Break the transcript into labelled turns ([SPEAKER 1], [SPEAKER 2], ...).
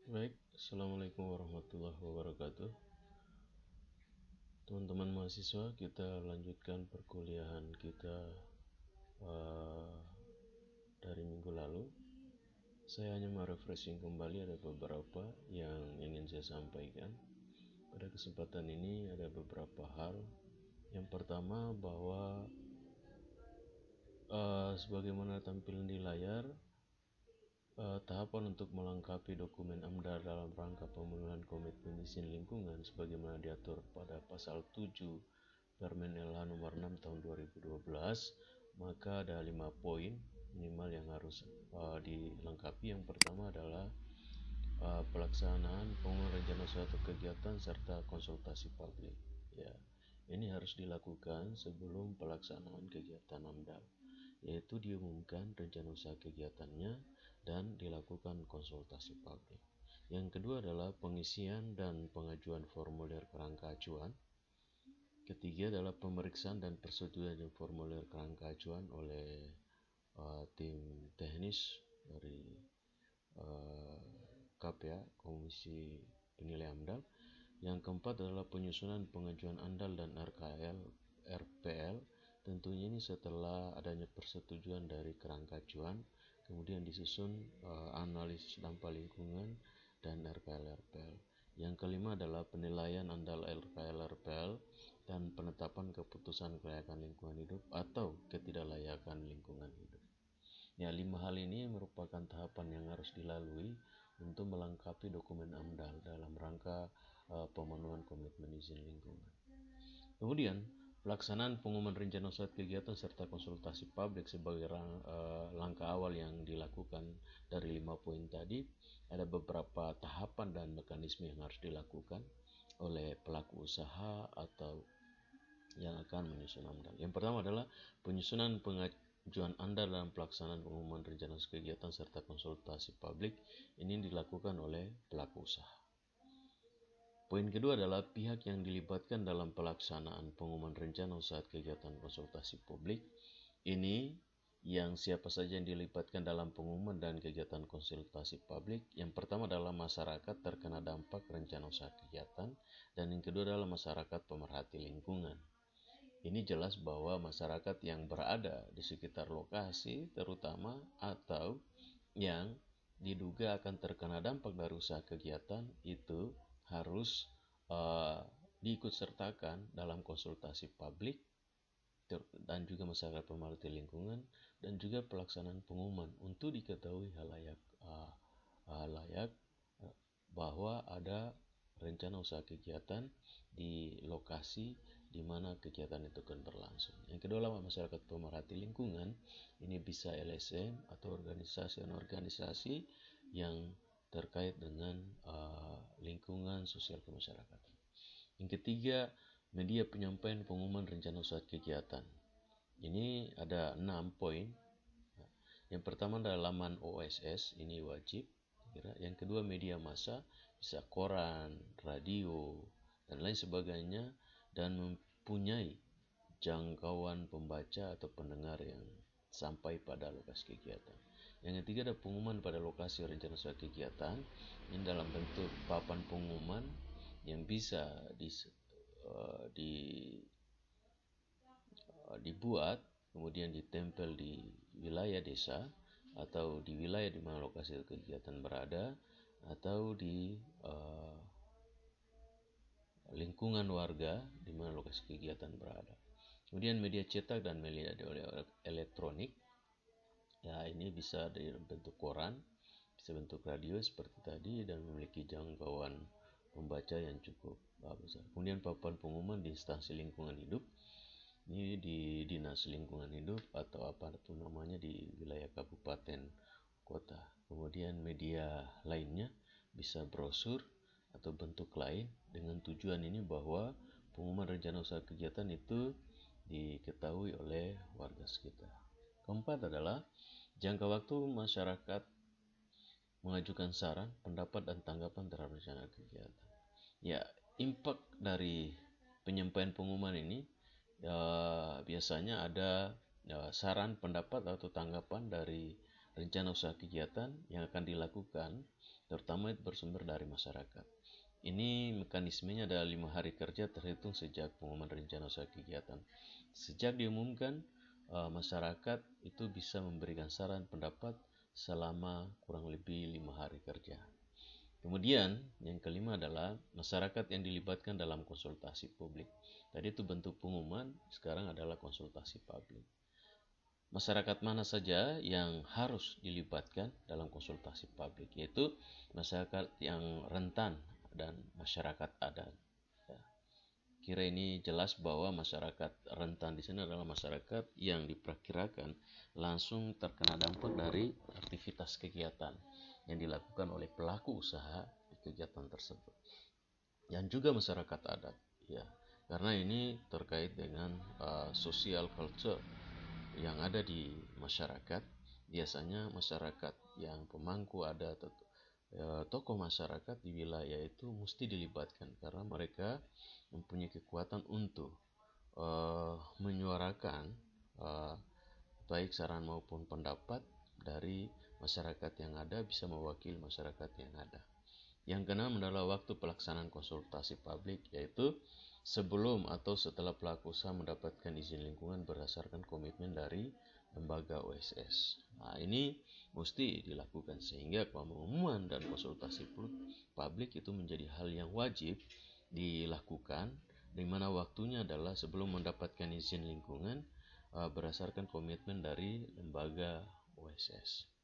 [SPEAKER 1] Baik, Assalamualaikum warahmatullahi wabarakatuh. Teman-teman mahasiswa, kita lanjutkan perkuliahan kita uh, dari minggu lalu. Saya hanya merefreshing kembali, ada beberapa yang ingin saya sampaikan. Pada kesempatan ini ada beberapa hal. Yang pertama bahwa sebagaimana tampil di layar, tahapan untuk melengkapi dokumen AMDAL dalam rangka pemenuhan komitmen izin lingkungan sebagaimana diatur pada pasal 7 Permen LH nomor 6 tahun 2012, maka ada 5 poin minimal yang harus dilengkapi. Yang pertama adalah pelaksanaan pengumuman rencana suatu kegiatan serta konsultasi publik. Ya, ini harus dilakukan sebelum pelaksanaan kegiatan AMDAL, yaitu diumumkan rencana usaha kegiatannya dan dilakukan konsultasi publik. Yang kedua adalah pengisian dan pengajuan formulir kerangka acuan. Ketiga adalah pemeriksaan dan persetujuan formulir kerangka acuan oleh tim teknis dari KPA, Komisi Penilai AMDAL. Yang keempat adalah penyusunan pengajuan AMDAL dan RPL. Tentunya ini setelah adanya persetujuan dari kerangka acuan, kemudian disusun analisis dampak lingkungan dan RPL. Yang kelima adalah penilaian AMDAL RPL dan penetapan keputusan kelayakan lingkungan hidup atau ketidaklayakan lingkungan hidup. Ya, 5 hal ini merupakan tahapan yang harus dilalui untuk melengkapi dokumen AMDAL dalam rangka pemenuhan komitmen izin lingkungan. Kemudian, pelaksanaan pengumuman rencana usaha kegiatan serta konsultasi publik sebagai langkah awal yang dilakukan dari 5 poin tadi. Ada beberapa tahapan dan mekanisme yang harus dilakukan oleh pelaku usaha atau yang akan menyusun AMDAL. Yang pertama adalah penyusunan pengajuan AMDAL dalam pelaksanaan pengumuman rencana kegiatan serta konsultasi publik. Ini dilakukan oleh pelaku usaha. Poin kedua adalah pihak yang dilibatkan dalam pelaksanaan pengumuman rencana usaha kegiatan konsultasi publik. Ini yang siapa saja yang dilibatkan dalam pengumuman dan kegiatan konsultasi publik. Yang pertama adalah masyarakat terkena dampak rencana usaha kegiatan, dan yang kedua adalah masyarakat pemerhati lingkungan. Ini jelas bahwa masyarakat yang berada di sekitar lokasi terutama atau yang diduga akan terkena dampak dari usaha kegiatan itu harus diikut sertakan dalam konsultasi publik dan juga masyarakat pemerhati lingkungan dan juga pelaksanaan pengumuman untuk diketahui halayak bahwa ada rencana usaha kegiatan di lokasi di mana kegiatan itu akan berlangsung. Yang kedua adalah masyarakat pemerhati lingkungan. Ini bisa LSM atau organisasi yang terkait dengan lingkungan sosial kemasyarakatan. Yang ketiga, media penyampaian pengumuman rencana usaha kegiatan. Ini ada 6 poin. Yang pertama adalah laman OSS, ini wajib. Yang kedua, media massa, bisa koran, radio, dan lain sebagainya, dan mempunyai jangkauan pembaca atau pendengar yang sampai pada lokasi kegiatan. Yang ketiga ada pengumuman pada lokasi rencana usaha kegiatan. Ini dalam bentuk papan pengumuman yang bisa dibuat kemudian ditempel di wilayah desa atau di wilayah di mana lokasi kegiatan berada atau di lingkungan warga di mana lokasi kegiatan berada. Kemudian media cetak dan media elektronik. Ya, ini bisa dari bentuk koran, bisa bentuk radio seperti tadi dan memiliki jangkauan pembaca yang cukup besar. Kemudian papan pengumuman di instansi lingkungan hidup. Ini di dinas lingkungan hidup atau apa itu namanya di wilayah kabupaten kota. Kemudian media lainnya bisa brosur atau bentuk lain dengan tujuan ini bahwa pengumuman rencana usaha kegiatan itu diketahui oleh warga sekitar. Keempat adalah jangka waktu masyarakat mengajukan saran, pendapat, dan tanggapan terhadap rencana kegiatan. Ya, impact dari penyampaian pengumuman ini biasanya ada saran, pendapat, atau tanggapan dari rencana usaha kegiatan yang akan dilakukan terutama itu bersumber dari masyarakat. Ini mekanismenya ada 5 hari kerja terhitung sejak pengumuman rencana usaha kegiatan. Sejak diumumkan, masyarakat itu bisa memberikan saran pendapat selama kurang lebih 5 hari kerja. Kemudian yang kelima adalah masyarakat yang dilibatkan dalam konsultasi publik. Tadi itu bentuk pengumuman, sekarang adalah konsultasi publik. Masyarakat mana saja yang harus dilibatkan dalam konsultasi publik, yaitu masyarakat yang rentan dan masyarakat adat. Ya. Kira ini jelas bahwa masyarakat rentan di sini adalah masyarakat yang diperkirakan langsung terkena dampak dari aktivitas kegiatan yang dilakukan oleh pelaku usaha di kegiatan tersebut. Dan juga masyarakat adat, ya, karena ini terkait dengan social culture yang ada di masyarakat. Biasanya masyarakat yang pemangku adat atau tokoh masyarakat di wilayah itu mesti dilibatkan karena mereka mempunyai kekuatan untuk menyuarakan baik saran maupun pendapat dari masyarakat yang ada, bisa mewakili masyarakat yang ada. Yang keenam adalah waktu pelaksanaan konsultasi publik, yaitu sebelum atau setelah pelaku usaha mendapatkan izin lingkungan berdasarkan komitmen dari lembaga OSS. Nah, ini mesti dilakukan sehingga pengumuman dan konsultasi publik itu menjadi hal yang wajib dilakukan, di mana waktunya adalah sebelum mendapatkan izin lingkungan berdasarkan komitmen dari lembaga OSS.